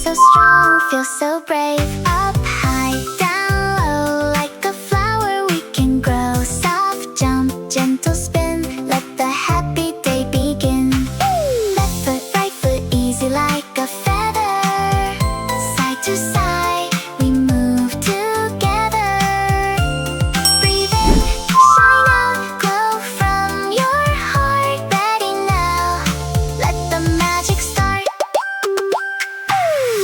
so strong, feel so brave. Up high, down low, like a flower we can grow. Soft jump, gentle spin, let the happy day begin. Left foot, right foot, easy like a feather. Side to side, we move together. Breathe in, shine out, glow from your heart. Ready now, let the magic start.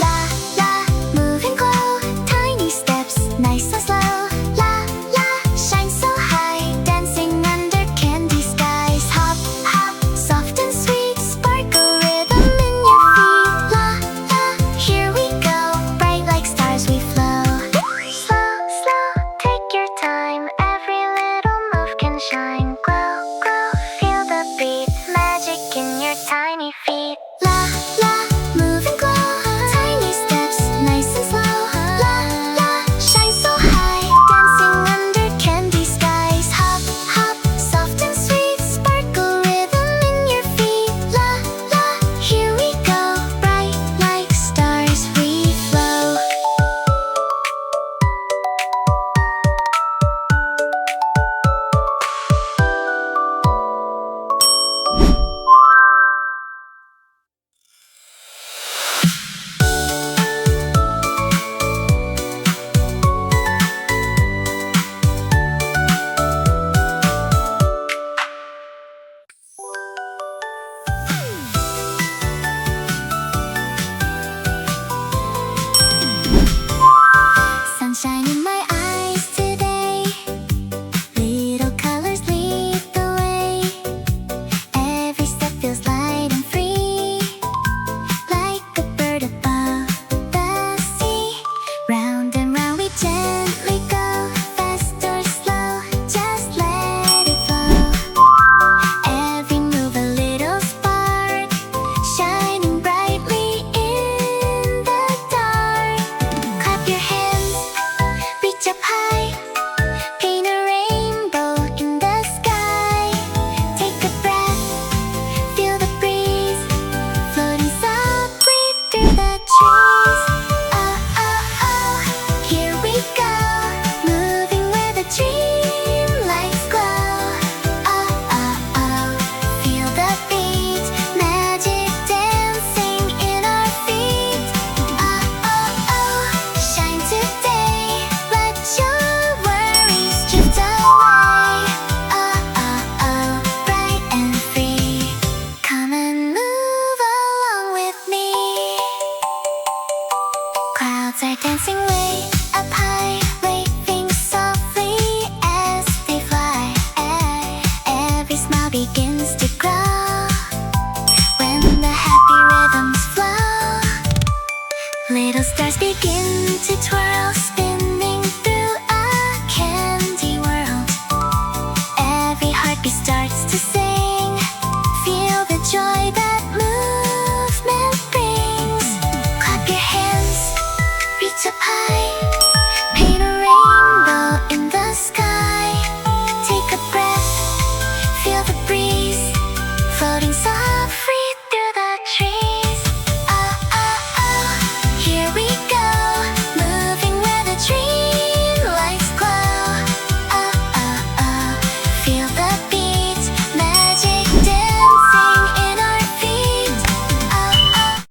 La la, move and glow, tiny steps, nice and slow. La la, shine so high, dancing under candy skies. Hop hop, soft and sweet, sparkle rhythm in your feet. La la, here we go, bright like stars we flow. Slow slow, take your time, every little move can shine. Glow glow, feel the beat, magic in your tiny feet. La la, move and glow, tiny steps, nice and slow. La la, shine so high, dancing under candy skies. Hop hop, soft and sweet, sparkle rhythm in your feet. La la, here we go, bright like stars we flow. Sunshine in my eyes today. Little colors lead the way. Every step feels light and free, like a bird above the sea. Round and round we gently go, fast or slow, just let it flow. Every move a little spark, shining brightly in the dark. Clap your hands, reach up high, paint a rainbow in the sky. Take a breath, feel the breeze, floating softly through the trees. Oh, oh, oh, here we go, moving where the dream lights glow. Oh, oh, oh, feel the beat, magic dancing in our feet. Oh, oh, oh, shine today, let your worries drift away. Oh, oh, oh, bright and free, come and move along with me. Clouds are dancing way up high, waving softly as they fly. Every smile begins to grow when the happy rhythms flow. Little stars begin to twirl,